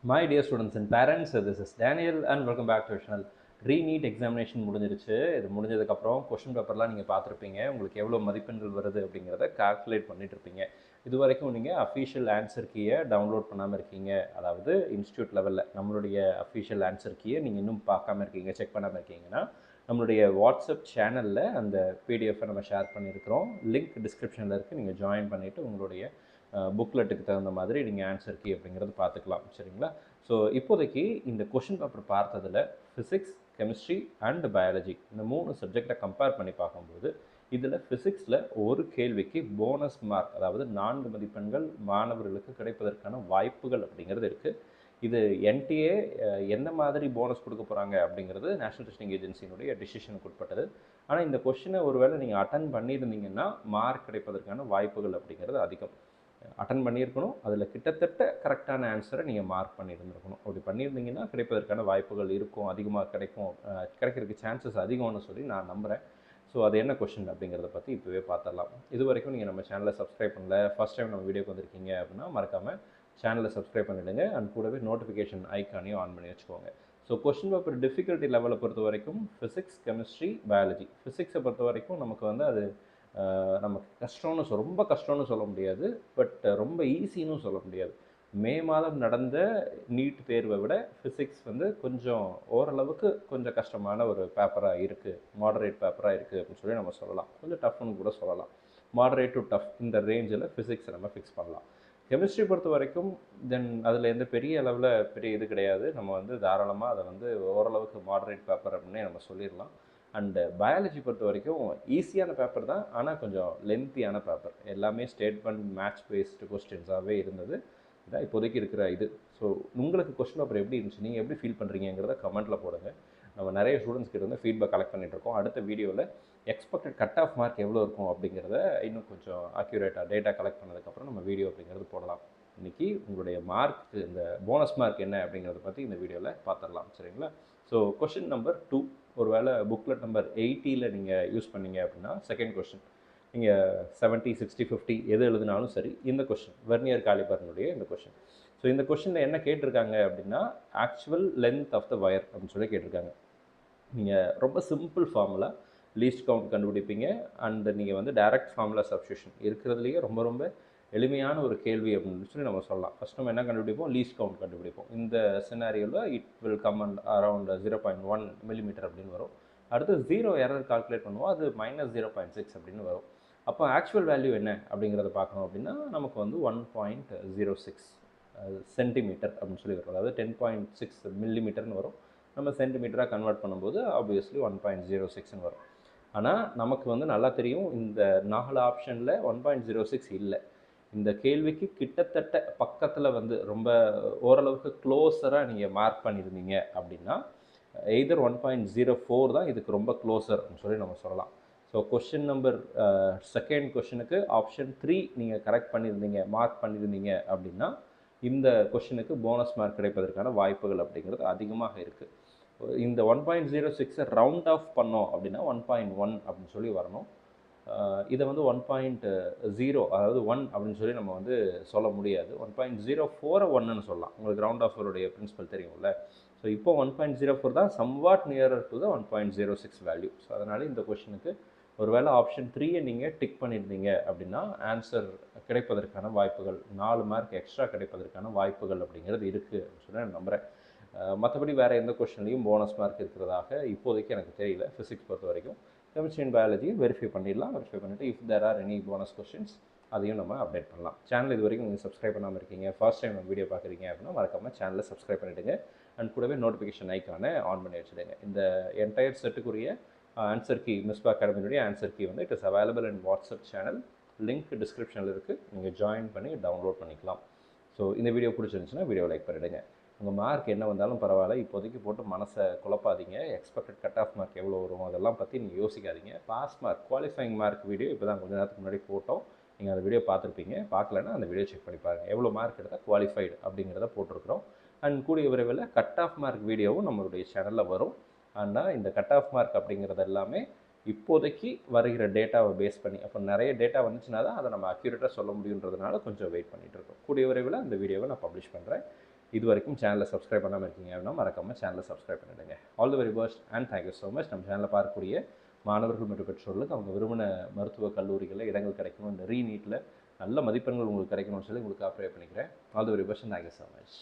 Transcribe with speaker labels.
Speaker 1: My dear students and parents, this is Daniel and welcome back to our channel. Re-NEET examination முடிஞ்சிருச்சு. இது முடிஞ்சதுக்கப்புறம் question பேப்பர்லாம் நீங்கள் பார்த்துருப்பீங்க. உங்களுக்கு எவ்வளோ மதிப்பெண்கள் வருது அப்படிங்கிறத கால்குலேட் பண்ணிட்டு இருப்பீங்க. இது வரைக்கும் நீங்கள் அஃபீஷியல் ஆன்சர் கீயை டவுன்லோட் பண்ணாமல் இருக்கீங்க. அதாவது இன்ஸ்டியூட் லெவலில் நம்மளுடைய அஃபீஷியல் ஆன்சர் கீயை நீங்கள் இன்னும் பார்க்காம இருக்கீங்க, செக் பண்ணாமல் இருக்கீங்கன்னா நம்மளுடைய வாட்ஸ்அப் சேனலில் அந்த பிடிஎஃபை நம்ம ஷேர் பண்ணியிருக்கிறோம். லிங்க் டிஸ்கிரிப்ஷனில் இருக்குது. நீங்கள் ஜாயின் பண்ணிவிட்டு உங்களுடைய புக்லெட்டுக்கு தகுந்த மாதிரி நீங்கள் ஆன்சர் கீ அப்படிங்கிறது பார்த்துக்கலாம். சரிங்களா? ஸோ இப்போதைக்கு இந்த கொஷின் பேப்பர் பார்த்ததில் ஃபிசிக்ஸ், கெமிஸ்ட்ரி அண்ட் பயாலஜி இந்த 3 சப்ஜெக்டை கம்பேர் பண்ணி பார்க்கும்போது இதில் ஃபிசிக்ஸில் ஒரு கேள்விக்கு போனஸ் மார்க், அதாவது 4 மதிப்பெண்கள் மாணவர்களுக்கு கிடைப்பதற்கான வாய்ப்புகள் அப்படிங்கிறது இருக்குது. இது என்டிஏ எந்த மாதிரி போனஸ் கொடுக்க போகிறாங்க அப்படிங்கிறது நேஷனல் டெஸ்டிங் ஏஜென்சியினுடைய டிசிஷனுக்கு உட்பட்டது. ஆனால் இந்த கொஷினை ஒருவேளை நீங்கள் அட்டன் பண்ணியிருந்தீங்கன்னா மார்க் கிடைப்பதற்கான வாய்ப்புகள் அப்படிங்கிறது அதிகம். அட்டன் பண்ணியிருக்கணும், அதில் கிட்டத்தட்ட கரெக்டான ஆன்சரை நீங்கள் மார்க் பண்ணியிருந்துருக்கணும். அப்படி பண்ணியிருந்தீங்கன்னா கிடைப்பதற்கான வாய்ப்புகள் இருக்கும், அதிகமாக கிடைக்கிறதுக்கு சான்சஸ் அதிகம்னு சொல்லி நான் நம்புகிறேன். ஸோ அது என்ன கொஷின் அப்படிங்கிறத பற்றி இப்போவே பார்த்துடலாம். இது வரைக்கும் நீங்கள் நம்ம சேனலை சப்ஸ்கிரைப் பண்ணல, ஃபஸ்ட் டைம் நம்ம வீடியோக்கு வந்திருக்கீங்க அப்படின்னா மறக்காமல் சேனலை சப்ஸ்கிரைப் பண்ணிவிடுங்க. அண்ட் கூடவே நோட்டிஃபிகேஷன் ஐக்கானையும் ஆன் பண்ணி வச்சுக்கோங்க. ஸோ கொஷின் பேப்பர் டிஃபிகல்ட்டி லெவலை பொறுத்த வரைக்கும் ஃபிசிக்ஸ், கெமிஸ்ட்ரி, பயாலஜி. ஃபிசிக்ஸை பொறுத்த வரைக்கும் நமக்கு வந்து அது நமக்கு கஷ்டம்னு ரொம்ப கஷ்டம்னு சொல்ல முடியாது, பட் ரொம்ப ஈஸின்னு சொல்ல முடியாது. மே மாதம் நடந்த நீட் தேர்வை விட ஃபிசிக்ஸ் வந்து கொஞ்சம் ஓரளவுக்கு கொஞ்சம் கஷ்டமான ஒரு பேப்பராக இருக்குது, மாடரேட் பேப்பராக இருக்குது அப்படின்னு சொல்லி நம்ம சொல்லலாம். கொஞ்சம் டஃப்னு கூட சொல்லலாம். மாடரேட் டு டஃப் இந்த ரேஞ்சில் ஃபிசிக்ஸை நம்ம ஃபிக்ஸ் பண்ணலாம். கெமிஸ்ட்ரி பொறுத்த வரைக்கும் தென் அதில் எந்த பெரிய அளவில் பெரிய இது கிடையாது. நம்ம வந்து தாராளமாக அதை வந்து ஓரளவுக்கு மாடரேட் பேப்பர் அப்படின்னே நம்ம சொல்லிடலாம். அண்டு பயாலஜி பொறுத்த வரைக்கும் ஈஸியான பேப்பர் தான், ஆனால் கொஞ்சம் லென்த்தியான பேப்பர். எல்லாமே ஸ்டேட்மெண்ட் மேட்ச் பேஸ்டு கொஸ்டின்ஸாகவே இருந்தது. இதான் இப்போதைக்கு இருக்கிற இது. ஸோ உங்களுக்கு கொஸ்டின் பேப்பர் எப்படி இருந்துச்சு, நீங்கள் எப்படி ஃபீல் பண்ணுறீங்கிறத கமெண்ட்டில் போடுங்க. நம்ம நிறைய ஸ்டூடெண்ட்ஸ் கிட்ட வந்து ஃபீட்பேக் கலெக்ட் பண்ணிகிட்ருக்கோம். அடுத்த வீடியோவில் எக்ஸ்பெக்டட் கட் ஆஃப் மார்க் எவ்வளோ இருக்கும் அப்படிங்கிறத இன்னும் கொஞ்சம் அக்யூரேட்டாக டேட்டா கலெக்ட் பண்ணதுக்கப்புறம் நம்ம வீடியோ அப்படிங்கிறது போடலாம். இன்றைக்கி உங்களுடைய மார்க், இந்த போனஸ் மார்க் என்ன அப்படிங்கிறத பற்றி இந்த வீடியோவில் பார்த்துடலாம். சரிங்களா? ஸோ கொஷின் நம்பர் 2, ஒரு வேளை புக்லெட் நம்பர் 80 நீங்கள் யூஸ் பண்ணீங்க அப்படின்னா செகண்ட் கொஷின் நீங்கள் 70, 60, 50 எது எழுதினாலும் சரி, இந்த கொஷின் வெர்னியர் காலிபர்னுடைய இந்த கொஷின். ஸோ இந்த கொஷினில் என்ன கேட்டிருக்காங்க அப்படின்னா actual length of the wire அப்படின்னு சொல்லி கேட்டிருக்காங்க. நீங்கள் ரொம்ப சிம்பிள் ஃபார்முலா லீஸ்ட் கவுண்ட் கண்டுபிடிப்பீங்க. அண்ட் நீங்கள் வந்து டைரக்ட் ஃபார்முலா சப்ஸ்டியூஷன் இருக்கிறதுலையே ரொம்ப ரொம்ப எளிமையான ஒரு கேள்வி அப்படின்னு சொல்லி நம்ம சொல்லலாம். ஃபஸ்ட் நம்ம என்ன கண்டுபிடிப்போம், லீஸ்ட் கவுண்ட் கண்டுபிடிப்போம். இந்த சினாரியோவில் it will come and around 0.1 millimetre அப்படின்னு வரும். அடுத்து 0 எரர் கால்குலேட் பண்ணுவோம், அது -0.6 அப்படின்னு வரும். அப்போ ஆக்சுவல் வேல்யூ என்ன அப்படிங்கிறத பார்க்கணும் அப்படின்னா நமக்கு வந்து 1.06 சென்டிமீட்டர் அப்படின்னு சொல்லி வரும். அதாவது 10.6 மில்லிமீட்டர்னு வரும். நம்ம சென்டிமீட்டராக கன்வெர்ட் பண்ணும்போது ஆப்வியஸ்லி 1.06ன்னு வரும். ஆனால் நமக்கு வந்து நல்லா தெரியும், இந்த 4 ஆப்ஷனில் 1.06 இல்லை. இந்த கேள்விக்கு கிட்டத்தட்ட பக்கத்தில் வந்து ரொம்ப ஓரளவுக்கு க்ளோஸராக நீங்கள் மார்க் பண்ணியிருந்தீங்க அப்படின்னா எய்தர் 1.04 தான் இதுக்கு ரொம்ப க்ளோஸர் அப்படின்னு சொல்லி நம்ம சொல்லலாம். ஸோ கொஷின் நம்பர் செகண்ட் கொஷினுக்கு ஆப்ஷன் 3 நீங்கள் கரெக்ட் பண்ணியிருந்தீங்க, மார்க் பண்ணியிருந்தீங்க அப்படின்னா இந்த கொஷினுக்கு போனஸ் மார்க் கிடைப்பதற்கான வாய்ப்புகள் அப்படிங்கிறது அதிகமாக இருக்குது. இந்த 1.06 ரவுண்ட் ஆஃப் பண்ணோம் அப்படின்னா 1.1 அப்படின்னு சொல்லி வரணும். இதை வந்து 1.0 அதாவது 1 அப்படின்னு சொல்லி நம்ம வந்து சொல்ல முடியாது. 1.04 1ன்னு சொல்லலாம். உங்களுக்கு ரவுண்ட் ஆஃபருடைய பிரின்சிபல் தெரியும்ல. ஸோ இப்போ 1.04 தான் somewhat nearer to the 1.06 value. So அதனால் இந்த கொஷினுக்கு ஒருவேளை ஆப்ஷன் 3 நீங்கள் டிக் பண்ணியிருந்தீங்க அப்படின்னா ஆன்சர் கிடைப்பதற்கான வாய்ப்புகள் 4 மார்க் எக்ஸ்ட்ரா கிடைப்பதற்கான வாய்ப்புகள் அப்படிங்கிறது இருக்குது அப்படின்னு சொல்லி நான் நம்புகிறேன். மற்றபடி வேறு எந்த கொஷின்லையும் போனஸ் மார்க் இருக்கிறதாக இப்போதைக்கு எனக்கு தெரியல. ஃபிசிக்ஸ் பொறுத்த வரைக்கும் கெமிஸ்ட்ரி அண்ட் பயாலஜியும் வெரிஃபை பண்ணிடலாம். வெரிஃபை பண்ணிவிட்டு if there are any bonus questions அதையும் நம்ம அப்டேட் பண்ணலாம். சேனல் இது வரைக்கும் நீங்கள் சப்ஸ்கிரைப் பண்ணாமல் இருக்கீங்க, ஃபர்ஸ்ட் டைம் நம்ம வீடியோ பார்க்குறீங்க அப்படின்னா மறக்காமல் சேனலை சப்ஸ்கிரைப் பண்ணிவிடுங்க. அண்ட் கூடவே நோட்டிஃபிகேஷன் ஐக்கானை ஆன் பண்ணி வச்சுடுங்க. இந்த என்டையர் செட்டுக்குரிய ஆன்சர் கீ மிஸ்பா அகாடமியுடைய ஆன்சர் கீ வந்து it is available in WhatsApp channel. Link டிஸ்கிரிப்ஷனில் இருக்குது, நீங்கள் ஜாயின் பண்ணி டவுன்லோட் பண்ணிக்கலாம். ஸோ இந்த வீடியோ பிடிச்சிருந்துச்சுன்னா வீடியோ லைக் பண்ணிவிடுங்க. உங்கள் மார்க் என்ன வந்தாலும் பரவாயில்ல, இப்போதைக்கு போட்டு மனசை குழப்பாதீங்க. எக்ஸ்பெக்டட் கட் ஆஃப் மார்க் எவ்வளோ வரும் அதெல்லாம் பற்றி நீங்கள் யோசிக்காதீங்க. Pass mark, qualifying mark video இப்போ தான் கொஞ்சம் நேரத்துக்கு முன்னாடி போட்டோம். நீங்கள் அந்த வீடியோ பார்த்துருப்பீங்க. பார்க்கலன்னா அந்த வீடியோ செக் பண்ணி பாருங்கள். எவ்வளோ மார்க் எடுத்தால் குவாலிஃபைடு அப்படிங்கிறத போட்டிருக்கிறோம். அண்ட் கூடிய விரைவில் கட் ஆஃப் மார்க் வீடியோவும் நம்மளுடைய சேனலில் வரும். ஆனால் இந்த கட் ஆஃப் மார்க் அப்படிங்கிறது எல்லாமே இப்போதைக்கு வருகிற டேட்டாவை பேஸ் பண்ணி, அப்போ நிறைய டேட்டா வந்துச்சுன்னா தான் அதை நம்ம அக்யூரேட்டாக சொல்ல முடியுன்றதுனால கொஞ்சம் வெயிட் பண்ணிகிட்டு இருக்கோம். கூடிய விரைவில் அந்த வீடியோவை நான் பப்ளிஷ் பண்ணுறேன். இது வரைக்கும் சேனலை சப்ஸ்கிரைப் பண்ணாமல் இருக்கீங்க அப்படின்னா மறக்காமல் சேனலை சப்ஸ்கிரைப் பண்ணிவிடுங்க. All the very best and thank you so much. நம்ம சேனலில் பார்க்கக்கூடிய மாணவர்கள் மற்றும் பெற்றோர்களுக்கு அவங்க விரும்பின மருத்துவக் கல்லூரிகளில் இடங்கள் கிடைக்கணும், இந்த ரீநீட்டில் நல்ல மதிப்பெண்கள் உங்களுக்கு கிடைக்கணும்னு சொல்லி உங்களுக்கு ப்ரே பண்ணிக்கிறேன். All the very best and thank you so much.